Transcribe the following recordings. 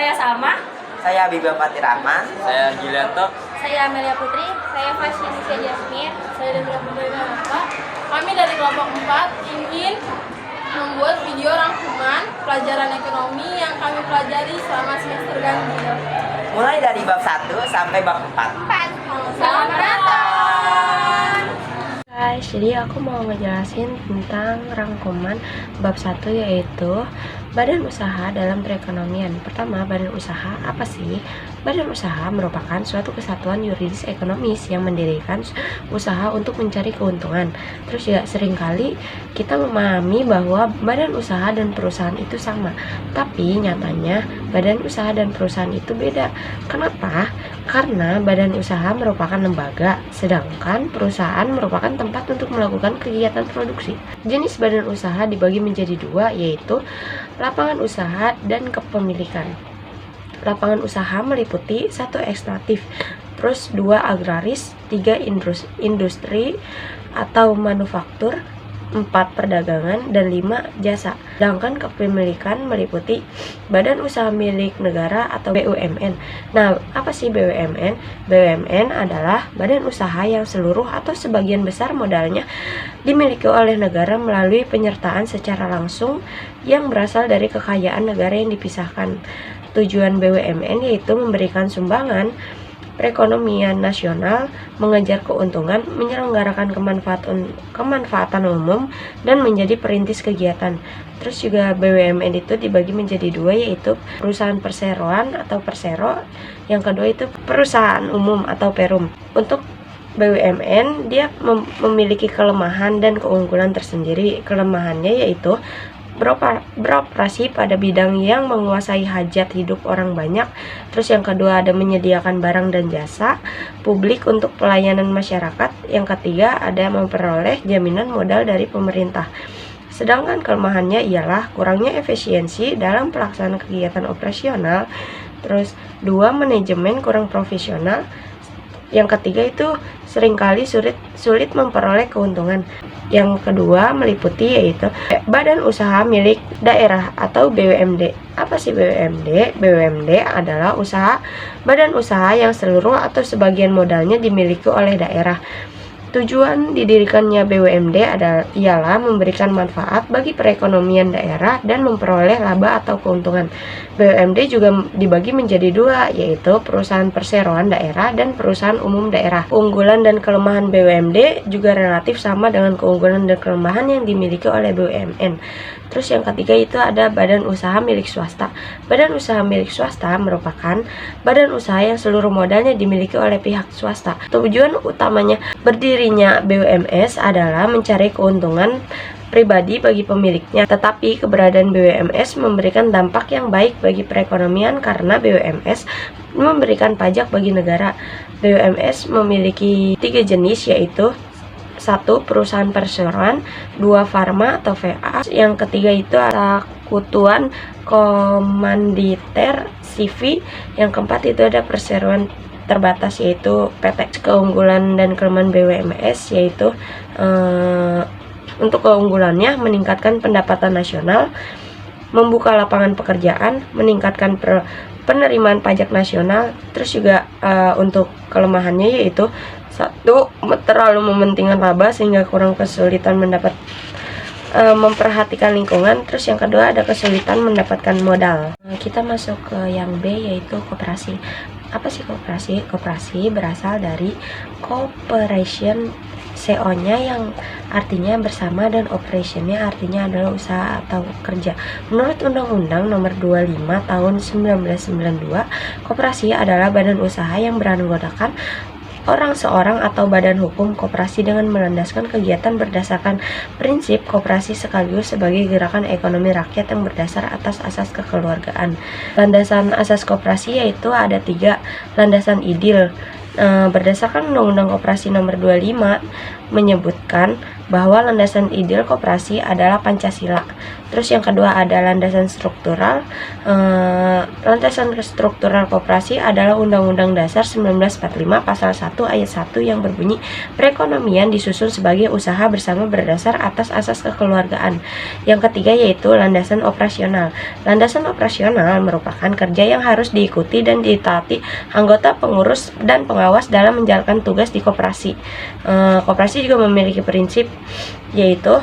Saya Salma. Saya Habibah Fatir Rahman. Saya Gilianto. Saya Amelia Putri. Saya Fashinisya Jasmine. Saya Debra Putri. Kami dari kelompok 4 ingin membuat video rangkuman pelajaran ekonomi yang kami pelajari selama semester ganjil. Mulai dari bab 1 sampai bab 4. Selamat datang. Guys, jadi aku mau ngejelasin tentang rangkuman bab 1, yaitu badan usaha dalam perekonomian. Pertama, badan usaha apa sih? Badan usaha merupakan suatu kesatuan yuridis ekonomis yang mendirikan usaha untuk mencari keuntungan. Terus juga seringkali kita memahami bahwa badan usaha dan perusahaan itu sama, tapi nyatanya badan usaha dan perusahaan itu beda. Kenapa? Karena badan usaha merupakan lembaga, sedangkan perusahaan merupakan tempat untuk melakukan kegiatan produksi. Jenis badan usaha dibagi menjadi dua, yaitu lapangan usaha dan kepemilikan. Lapangan usaha meliputi 1 ekstraktif, terus 2 agraris, 3 industri atau manufaktur, 4 perdagangan, dan 5 jasa. Sedangkan kepemilikan meliputi badan usaha milik negara atau BUMN. Nah, apa sih BUMN? BUMN adalah badan usaha yang seluruh atau sebagian besar modalnya dimiliki oleh negara melalui penyertaan secara langsung yang berasal dari kekayaan negara yang dipisahkan. Tujuan BUMN yaitu memberikan sumbangan perekonomian nasional, mengejar keuntungan, menyelenggarakan kemanfaatan umum, dan menjadi perintis kegiatan. Terus juga BUMN itu dibagi menjadi dua, yaitu perusahaan perseroan atau persero, yang kedua itu perusahaan umum atau perum. Untuk BUMN dia memiliki kelemahan dan keunggulan tersendiri. Kelemahannya yaitu beroperasi pada bidang yang menguasai hajat hidup orang banyak. Terus yang kedua ada menyediakan barang dan jasa publik untuk pelayanan masyarakat. Yang ketiga ada memperoleh jaminan modal dari pemerintah. Sedangkan kelemahannya ialah kurangnya efisiensi dalam pelaksanaan kegiatan operasional. Terus 2, manajemen kurang profesional. Yang ketiga itu seringkali sulit memperoleh keuntungan. Yang kedua meliputi yaitu badan usaha milik daerah atau BUMD. Apa sih BUMD? BUMD adalah badan usaha yang seluruh atau sebagian modalnya dimiliki oleh daerah. Tujuan didirikannya BUMD ialah memberikan manfaat bagi perekonomian daerah dan memperoleh laba atau keuntungan. BUMD juga dibagi menjadi dua, yaitu perusahaan perseroan daerah dan perusahaan umum daerah. Keunggulan dan kelemahan BUMD juga relatif sama dengan keunggulan dan kelemahan yang dimiliki oleh BUMN. Terus yang ketiga itu ada badan usaha milik swasta. Badan usaha milik swasta merupakan badan usaha yang seluruh modalnya dimiliki oleh pihak swasta. Tujuan utamanya berdirinya BUMS adalah mencari keuntungan pribadi bagi pemiliknya. Tetapi keberadaan BUMS memberikan dampak yang baik bagi perekonomian karena BUMS memberikan pajak bagi negara. BUMS memiliki 3 jenis, yaitu 1. Perusahaan perseroan, 2. Farma atau VA, yang ketiga itu sekutuan komanditer CV, yang keempat itu ada perseroan terbatas yaitu PT. Keunggulan dan kelemahan BUMS yaitu untuk keunggulannya meningkatkan pendapatan nasional, membuka lapangan pekerjaan, meningkatkan penerimaan pajak nasional. Terus juga untuk kelemahannya yaitu 1. Terlalu mementingkan laba sehingga kurang kesulitan memperhatikan lingkungan. Terus yang kedua ada kesulitan mendapatkan modal. Kita masuk ke yang B, yaitu koperasi. Apa sih koperasi? Koperasi berasal dari cooperation, CO-nya yang artinya bersama dan operation-nya artinya adalah usaha atau kerja. Menurut Undang-Undang Nomor 25 Tahun 1992, koperasi adalah badan usaha yang beranggotakan orang seorang atau badan hukum. Koperasi dengan melandaskan kegiatan berdasarkan prinsip koperasi sekaligus sebagai gerakan ekonomi rakyat yang berdasar atas asas kekeluargaan. Landasan asas koperasi yaitu ada 3. Landasan idil. Berdasarkan Undang-Undang Koperasi Nomor 25 menyebutkan bahwa landasan idil koperasi adalah Pancasila. Terus yang kedua ada landasan struktural. Landasan struktural koperasi adalah Undang-Undang Dasar 1945 Pasal 1 Ayat 1 yang berbunyi, perekonomian disusun sebagai usaha bersama berdasar atas asas kekeluargaan. Yang ketiga yaitu landasan operasional. Landasan operasional merupakan kerja yang harus diikuti dan ditaati anggota, pengurus, dan pengawas dalam menjalankan tugas di koperasi. Koperasi juga memiliki prinsip yaitu: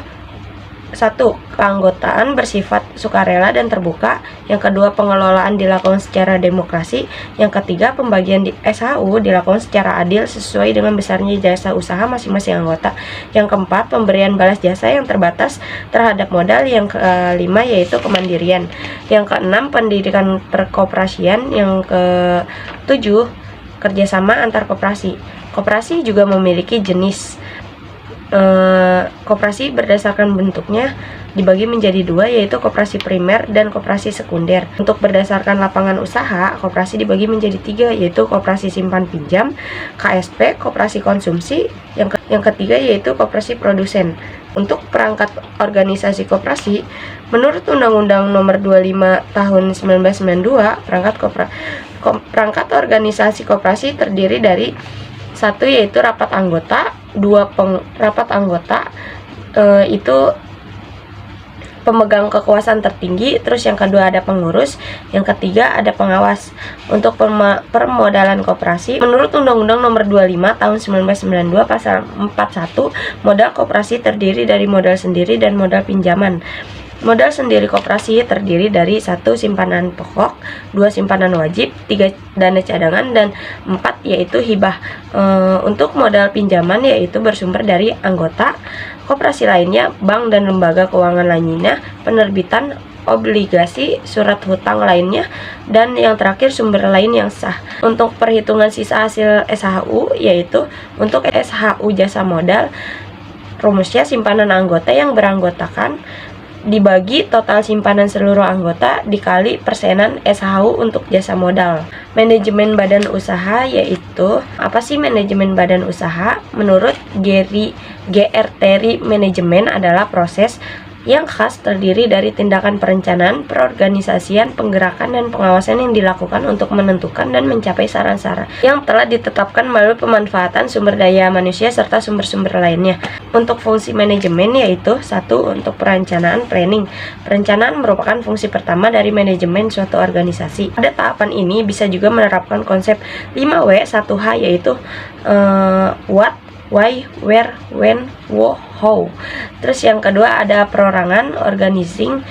1. Keanggotaan bersifat sukarela dan terbuka. Yang kedua, pengelolaan dilakukan secara demokrasi. Yang ketiga, pembagian di SHU dilakukan secara adil sesuai dengan besarnya jasa usaha masing-masing anggota. Yang keempat, pemberian balas jasa yang terbatas terhadap modal. Yang kelima yaitu kemandirian. Yang keenam, pendidikan perkoperasian. Yang ketujuh, kerjasama antar koperasi. Koperasi juga memiliki jenis. Koperasi berdasarkan bentuknya dibagi menjadi dua, yaitu koperasi primer dan koperasi sekunder. Untuk berdasarkan lapangan usaha, koperasi dibagi menjadi tiga, yaitu koperasi simpan pinjam, KSP, koperasi konsumsi. Yang ketiga yaitu koperasi produsen. Untuk perangkat organisasi koperasi, menurut Undang-Undang Nomor 25 Tahun 1992, perangkat organisasi koperasi terdiri dari: 1 yaitu rapat anggota, 2 rapat anggota itu pemegang kekuasaan tertinggi, terus yang kedua ada pengurus, yang ketiga ada pengawas. Untuk permodalan koperasi, menurut Undang-Undang Nomor 25 Tahun 1992 Pasal 41, modal koperasi terdiri dari modal sendiri dan modal pinjaman. Modal sendiri koperasi terdiri dari 1 simpanan pokok, 2 simpanan wajib, 3 dana cadangan, dan 4 yaitu hibah. Untuk modal pinjaman yaitu bersumber dari anggota, koperasi lainnya, bank dan lembaga keuangan lainnya, penerbitan obligasi, surat hutang lainnya, dan yang terakhir sumber lain yang sah. Untuk perhitungan sisa hasil SHU yaitu untuk SHU jasa modal, rumusnya simpanan anggota yang beranggotakan dibagi total simpanan seluruh anggota dikali persenan SHU untuk jasa modal. Manajemen badan usaha yaitu, apa sih manajemen badan usaha? Menurut GR Terry, manajemen adalah proses yang khas terdiri dari tindakan perencanaan, perorganisasian, penggerakan, dan pengawasan yang dilakukan untuk menentukan dan mencapai saran-saran yang telah ditetapkan melalui pemanfaatan sumber daya manusia serta sumber-sumber lainnya. Untuk fungsi manajemen yaitu: 1. Untuk perencanaan, planning. Perencanaan merupakan fungsi pertama dari manajemen suatu organisasi. Pada tahapan ini bisa juga menerapkan konsep 5W 1H yaitu what, why, where, when, how. Terus yang kedua ada perorangan, organizing.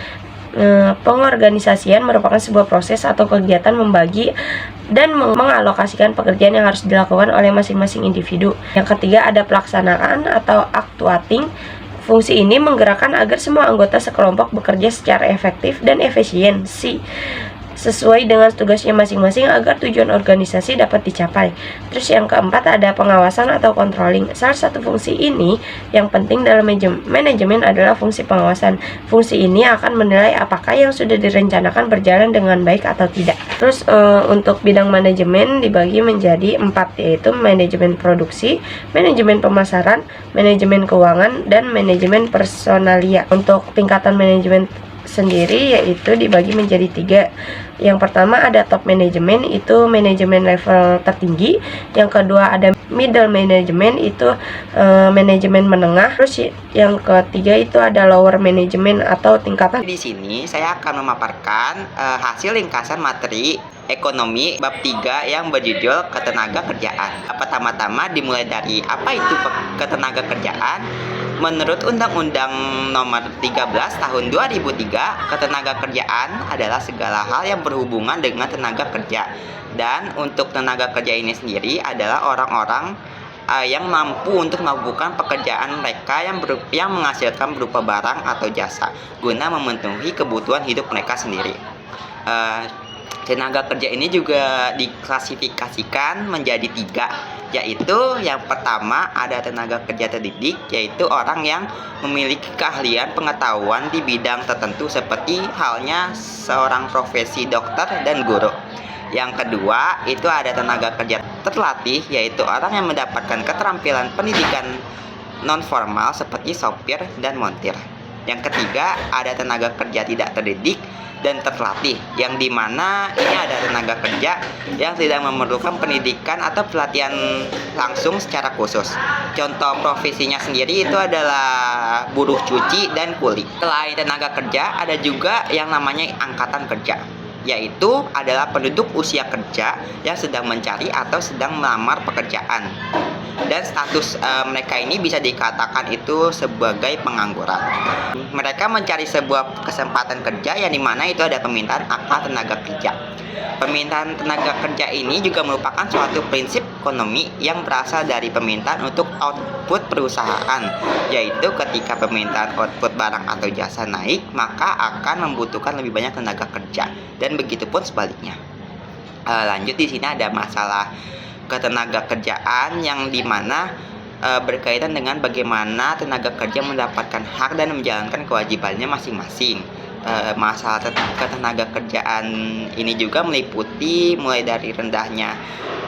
Pengorganisasian merupakan sebuah proses atau kegiatan membagi dan mengalokasikan pekerjaan yang harus dilakukan oleh masing-masing individu. Yang ketiga ada pelaksanaan atau actuating. Fungsi ini menggerakkan agar semua anggota sekelompok bekerja secara efektif dan efisiensi sesuai dengan tugasnya masing-masing agar tujuan organisasi dapat dicapai. Terus yang keempat ada pengawasan atau controlling. Salah satu fungsi ini yang penting dalam manajemen adalah fungsi pengawasan. Fungsi ini akan menilai apakah yang sudah direncanakan berjalan dengan baik atau tidak. Terus untuk bidang manajemen dibagi menjadi 4, yaitu manajemen produksi, manajemen pemasaran, manajemen keuangan, dan manajemen personalia. Untuk tingkatan manajemen sendiri yaitu dibagi menjadi 3. Yang pertama ada top management, itu manajemen level tertinggi. Yang kedua ada middle management, itu manajemen menengah. Terus yang ketiga itu ada lower management atau tingkatan. Di sini saya akan memaparkan hasil ringkasan materi ekonomi bab 3 yang berjudul ketenagakerjaan. Pertama-tama dimulai dari apa itu ketenagakerjaan. Menurut Undang-Undang Nomor 13 Tahun 2003, ketenagakerjaan adalah segala hal yang berhubungan dengan tenaga kerja. Dan untuk tenaga kerja ini sendiri adalah orang-orang yang mampu untuk melakukan pekerjaan mereka yang menghasilkan berupa barang atau jasa guna memenuhi kebutuhan hidup mereka sendiri. Tenaga kerja ini juga diklasifikasikan menjadi 3, yaitu yang pertama ada tenaga kerja terdidik, yaitu orang yang memiliki keahlian pengetahuan di bidang tertentu seperti halnya seorang profesi dokter dan guru. Yang kedua itu ada tenaga kerja terlatih, yaitu orang yang mendapatkan keterampilan pendidikan non formal seperti sopir dan montir. Yang ketiga, ada tenaga kerja tidak terdidik dan terlatih, yang dimana ini ada tenaga kerja yang tidak memerlukan pendidikan atau pelatihan langsung secara khusus. Contoh profesinya sendiri itu adalah buruh cuci dan kuli. Selain tenaga kerja, ada juga yang namanya angkatan kerja, yaitu adalah penduduk usia kerja yang sedang mencari atau sedang melamar pekerjaan. Dan status mereka ini bisa dikatakan itu sebagai pengangguran. Mereka mencari sebuah kesempatan kerja yang dimana itu ada permintaan akan tenaga kerja. Permintaan tenaga kerja ini juga merupakan suatu prinsip ekonomi yang berasal dari permintaan untuk output perusahaan, yaitu ketika permintaan output barang atau jasa naik, maka akan membutuhkan lebih banyak tenaga kerja, dan begitu pun sebaliknya. Lanjut, di sini ada masalah ketenaga kerjaan yang dimana berkaitan dengan bagaimana tenaga kerja mendapatkan hak dan menjalankan kewajibannya masing-masing. Masalah ketenaga kerjaan ini juga meliputi mulai dari rendahnya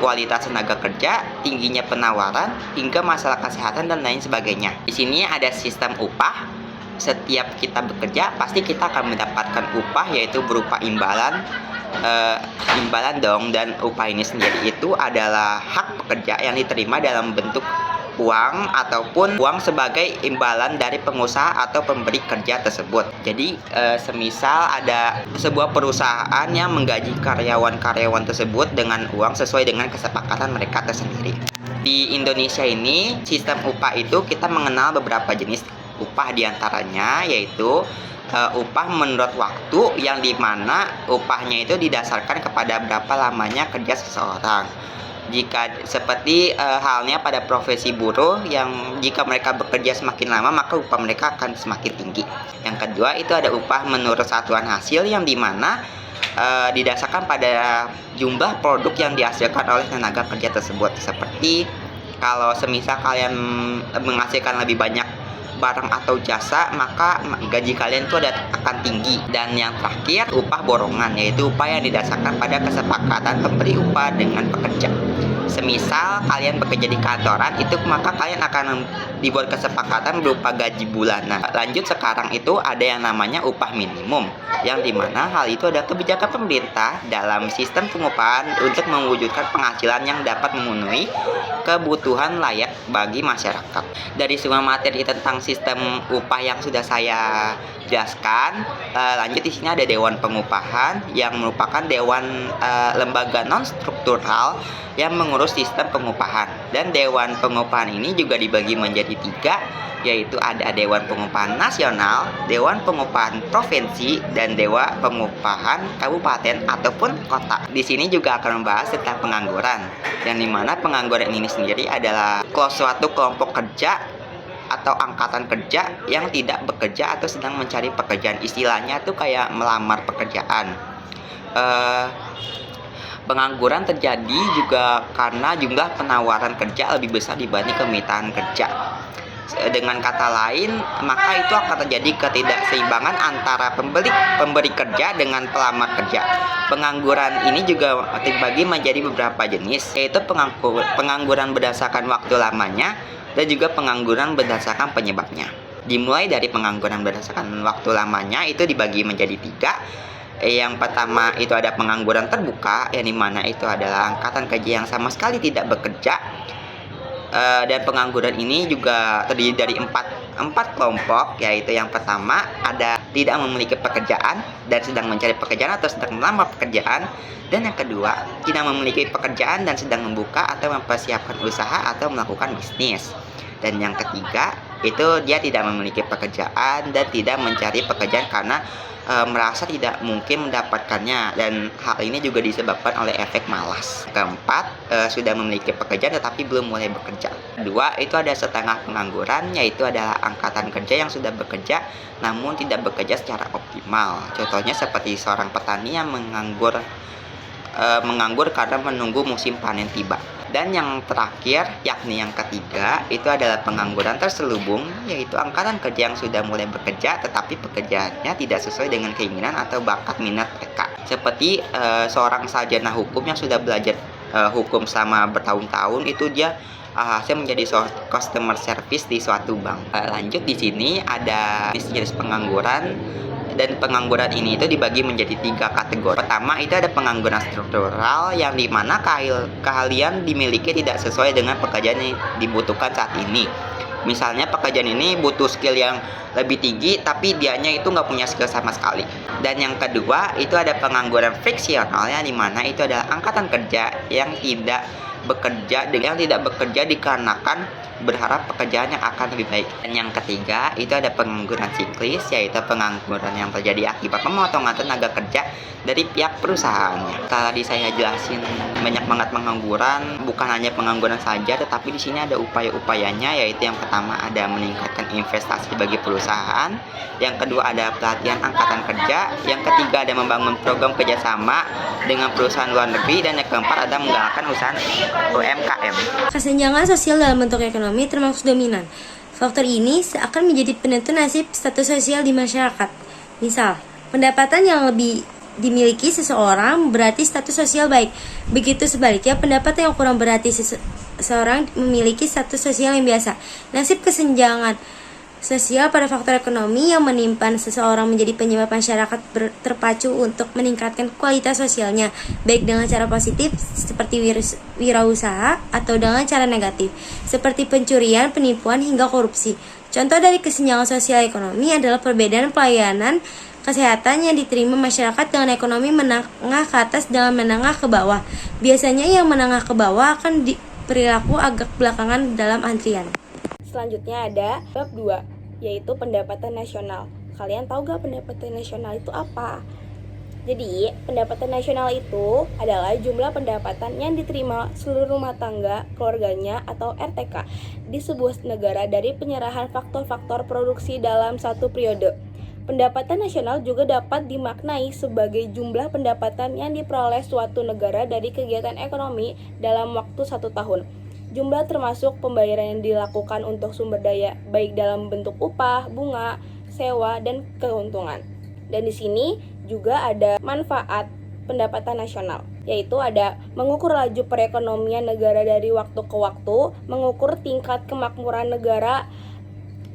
kualitas tenaga kerja, tingginya penawaran, hingga masalah kesehatan dan lain sebagainya. Di sini ada sistem upah. Setiap kita bekerja pasti kita akan mendapatkan upah, yaitu berupa imbalan dong, dan upah ini sendiri itu adalah hak pekerja yang diterima dalam bentuk uang ataupun uang sebagai imbalan dari pengusaha atau pemberi kerja tersebut. Jadi semisal ada sebuah perusahaan yang menggaji karyawan-karyawan tersebut dengan uang sesuai dengan kesepakatan mereka tersendiri. Di Indonesia ini sistem upah itu kita mengenal beberapa jenis upah, diantaranya yaitu upah menurut waktu, yang dimana upahnya itu didasarkan kepada berapa lamanya kerja seseorang. Jika seperti halnya pada profesi buruh, yang jika mereka bekerja semakin lama maka upah mereka akan semakin tinggi. Yang kedua itu ada upah menurut satuan hasil, yang dimana didasarkan pada jumlah produk yang dihasilkan oleh tenaga kerja tersebut. Seperti kalau semisal kalian menghasilkan lebih banyak barang atau jasa, maka gaji kalian itu akan tinggi. Dan yang terakhir, upah borongan, yaitu upah yang didasarkan pada kesepakatan pemberi upah dengan pekerja. Semisal kalian bekerja di kantoran, itu maka kalian akan dibuat kesepakatan berupa gaji bulanan. Lanjut, sekarang itu ada yang namanya upah minimum, yang dimana hal itu adalah kebijakan pemerintah dalam sistem pengupahan untuk mewujudkan penghasilan yang dapat memenuhi kebutuhan layak bagi masyarakat. Dari semua materi tentang sistem upah yang sudah saya jelaskan, lanjut di sini ada Dewan Pengupahan, yang merupakan dewan lembaga non struktural yang mengurus sistem pengupahan. Dan Dewan Pengupahan ini juga dibagi menjadi 3, yaitu ada Dewan Pengupahan Nasional, Dewan Pengupahan Provinsi, dan Dewan Pengupahan Kabupaten ataupun Kota. Di sini juga akan membahas tentang pengangguran, yang dimana pengangguran ini sendiri adalah suatu kelompok kerja atau angkatan kerja yang tidak bekerja atau sedang mencari pekerjaan. Istilahnya tuh kayak melamar pekerjaan. Pengangguran terjadi juga karena jumlah penawaran kerja lebih besar dibanding permintaan kerja. Dengan kata lain, maka itu akan terjadi ketidakseimbangan antara pemberi kerja dengan pelamar kerja. Pengangguran ini juga terbagi menjadi beberapa jenis, yaitu pengangguran berdasarkan waktu lamanya dan juga pengangguran berdasarkan penyebabnya. Dimulai dari pengangguran berdasarkan waktu lamanya itu dibagi menjadi 3. Yang pertama itu ada pengangguran terbuka, yang dimana itu adalah angkatan kerja yang sama sekali tidak bekerja. Dan pengangguran ini juga terdiri dari empat kelompok, yaitu yang pertama ada tidak memiliki pekerjaan dan sedang mencari pekerjaan atau sedang melamar pekerjaan. Dan yang kedua, tidak memiliki pekerjaan dan sedang membuka atau mempersiapkan usaha atau melakukan bisnis. Dan yang ketiga, itu dia tidak memiliki pekerjaan dan tidak mencari pekerjaan karena merasa tidak mungkin mendapatkannya, dan hal ini juga disebabkan oleh efek malas. Keempat, sudah memiliki pekerjaan tetapi belum mulai bekerja. Kedua, itu ada setengah pengangguran, yaitu adalah angkatan kerja yang sudah bekerja namun tidak bekerja secara optimal. Contohnya seperti seorang petani yang menganggur karena menunggu musim panen tiba. Dan yang terakhir, yakni yang ketiga, itu adalah pengangguran terselubung, yaitu angkatan kerja yang sudah mulai bekerja tetapi pekerjaannya tidak sesuai dengan keinginan atau bakat minat mereka. Seperti seorang sarjana hukum yang sudah belajar hukum selama bertahun-tahun, itu dia hasil menjadi customer service di suatu bank. Lanjut di sini ada jenis pengangguran, dan pengangguran ini itu dibagi menjadi 3 kategori. Pertama itu ada pengangguran struktural, yang dimana keahlian dimiliki tidak sesuai dengan pekerjaan yang dibutuhkan saat ini. Misalnya pekerjaan ini butuh skill yang lebih tinggi, tapi dianya itu nggak punya skill sama sekali. Dan yang kedua itu ada pengangguran friksional, yang dimana itu adalah angkatan kerja yang tidak bekerja dikarenakan berharap pekerjaan yang akan lebih baik. Dan yang ketiga itu ada pengangguran siklis, yaitu pengangguran yang terjadi akibat pemotongan tenaga kerja dari pihak perusahaannya. Tadi saya jelasin banyak banget pengangguran, bukan hanya pengangguran saja, tetapi di sini ada upaya-upayanya, yaitu yang pertama ada meningkatkan investasi bagi perusahaan, yang kedua ada pelatihan angkatan kerja, yang ketiga ada membangun program kerjasama dengan perusahaan luar negeri, dan yang keempat ada menggalakkan usaha UMKM. Kesenjangan sosial dalam bentuk ekonomi termasuk dominan. Faktor ini akan menjadi penentu nasib status sosial di masyarakat. Misal, pendapatan yang lebih dimiliki seseorang berarti status sosial baik. Begitu sebaliknya, pendapatan yang kurang berarti seseorang memiliki status sosial yang biasa. Nasib kesenjangan sosial pada faktor ekonomi yang menimpa seseorang menjadi penyebab masyarakat terpacu untuk meningkatkan kualitas sosialnya, baik dengan cara positif seperti wirausaha atau dengan cara negatif seperti pencurian, penipuan hingga korupsi. Contoh dari kesenjangan sosial ekonomi adalah perbedaan pelayanan kesehatan yang diterima masyarakat dengan ekonomi menengah ke atas dengan menengah ke bawah. Biasanya yang menengah ke bawah akan perilaku agak belakangan dalam antrian. Selanjutnya ada bab 2, yaitu pendapatan nasional. Kalian tahu gak pendapatan nasional itu apa? Jadi, pendapatan nasional itu adalah jumlah pendapatan yang diterima seluruh rumah tangga, keluarganya, atau RTK di sebuah negara dari penyerahan faktor-faktor produksi dalam satu periode. Pendapatan nasional juga dapat dimaknai sebagai jumlah pendapatan yang diperoleh suatu negara dari kegiatan ekonomi dalam waktu 1 tahun. Jumlah termasuk pembayaran yang dilakukan untuk sumber daya, baik dalam bentuk upah, bunga, sewa, dan keuntungan. Dan di sini juga ada manfaat pendapatan nasional, yaitu ada mengukur laju perekonomian negara dari waktu ke waktu, mengukur tingkat kemakmuran negara,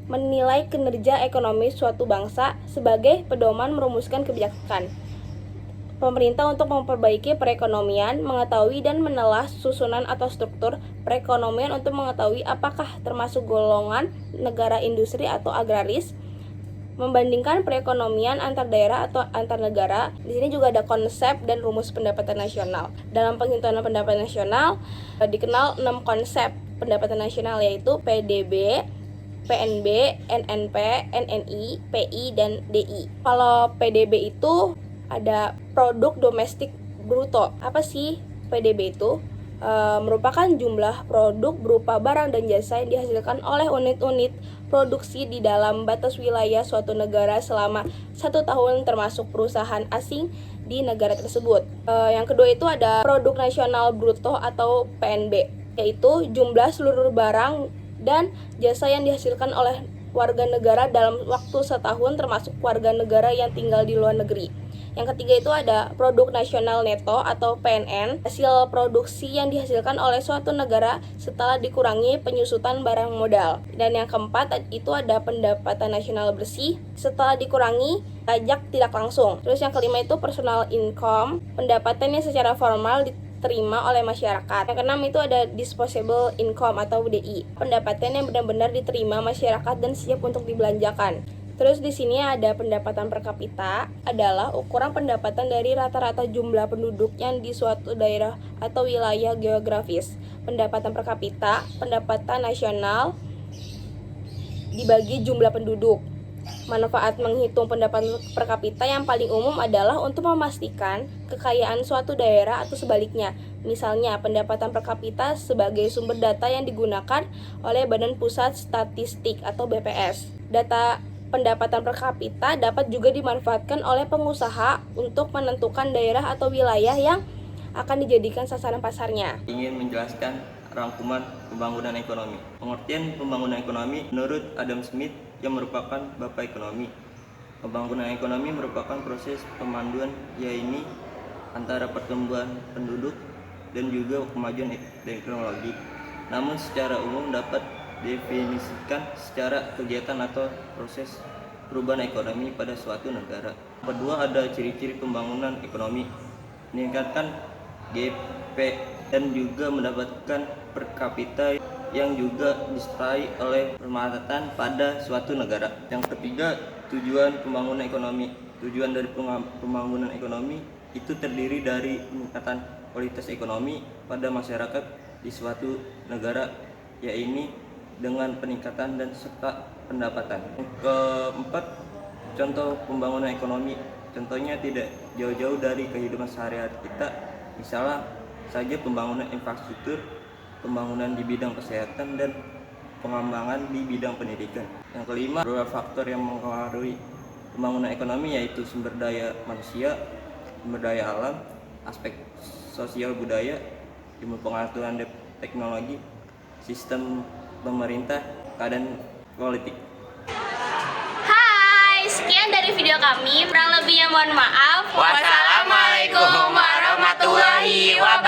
menilai kinerja ekonomi suatu bangsa sebagai pedoman merumuskan kebijakan pemerintah untuk memperbaiki perekonomian, mengetahui dan menelah susunan atau struktur perekonomian untuk mengetahui apakah termasuk golongan negara industri atau agraris, membandingkan perekonomian antar daerah atau antar negara. Di sini juga ada konsep dan rumus pendapatan nasional. Dalam penghitungan pendapatan nasional dikenal 6 konsep pendapatan nasional, yaitu PDB, PNB, NNP, NNI, PI, dan DI. Kalau PDB itu ada produk domestik bruto. Apa sih PDB itu? Merupakan jumlah produk berupa barang dan jasa yang dihasilkan oleh unit-unit produksi di dalam batas wilayah suatu negara selama 1 tahun termasuk perusahaan asing di negara tersebut. Yang kedua itu ada produk nasional bruto atau PNB, yaitu jumlah seluruh barang dan jasa yang dihasilkan oleh warga negara dalam waktu setahun termasuk warga negara yang tinggal di luar negeri. Yang ketiga itu ada produk nasional neto atau PNN, hasil produksi yang dihasilkan oleh suatu negara setelah dikurangi penyusutan barang modal. Dan yang keempat itu ada pendapatan nasional bersih setelah dikurangi pajak tidak langsung. Terus yang kelima itu personal income, pendapatan yang secara formal diterima oleh masyarakat. Yang keenam itu ada disposable income atau DI, pendapatan yang benar-benar diterima masyarakat dan siap untuk dibelanjakan. Terus di sini ada pendapatan per kapita, adalah ukuran pendapatan dari rata-rata jumlah penduduk yang di suatu daerah atau wilayah geografis. Pendapatan per kapita, pendapatan nasional dibagi jumlah penduduk. Manfaat menghitung pendapatan per kapita yang paling umum adalah untuk memastikan kekayaan suatu daerah atau sebaliknya. Misalnya, pendapatan per kapita sebagai sumber data yang digunakan oleh Badan Pusat Statistik atau BPS. Data pendapatan per kapita dapat juga dimanfaatkan oleh pengusaha untuk menentukan daerah atau wilayah yang akan dijadikan sasaran pasarnya. Ingin menjelaskan rangkuman pembangunan ekonomi. Pengertian pembangunan ekonomi menurut Adam Smith yang merupakan bapak ekonomi. Pembangunan ekonomi merupakan proses pemanduan yaitu antara pertumbuhan penduduk dan juga kemajuan teknologi. namun secara umum dapat definisikan secara kegiatan atau proses perubahan ekonomi pada suatu negara. Kedua, ada ciri-ciri pembangunan ekonomi, meningkatkan GDP dan juga mendapatkan per kapita yang juga disertai oleh permatan pada suatu negara. Yang ketiga, tujuan pembangunan ekonomi. Tujuan dari pembangunan ekonomi itu terdiri dari peningkatan kualitas ekonomi pada masyarakat di suatu negara, yaitu dengan peningkatan dan serta pendapatan. Yang keempat, contoh pembangunan ekonomi. Contohnya tidak jauh-jauh dari kehidupan sehari-hari kita, misalnya saja pembangunan infrastruktur, pembangunan di bidang kesehatan, dan pengembangan di bidang pendidikan. Yang kelima, beberapa faktor yang mempengaruhi pembangunan ekonomi yaitu sumber daya manusia, sumber daya alam, aspek sosial budaya, ilmu pengetahuan dan teknologi, sistem pemerintah, keadaan politik. Hai, sekian dari video kami. Kurang lebihnya mohon maaf. Wassalamualaikum warahmatullahi wabarakatuh.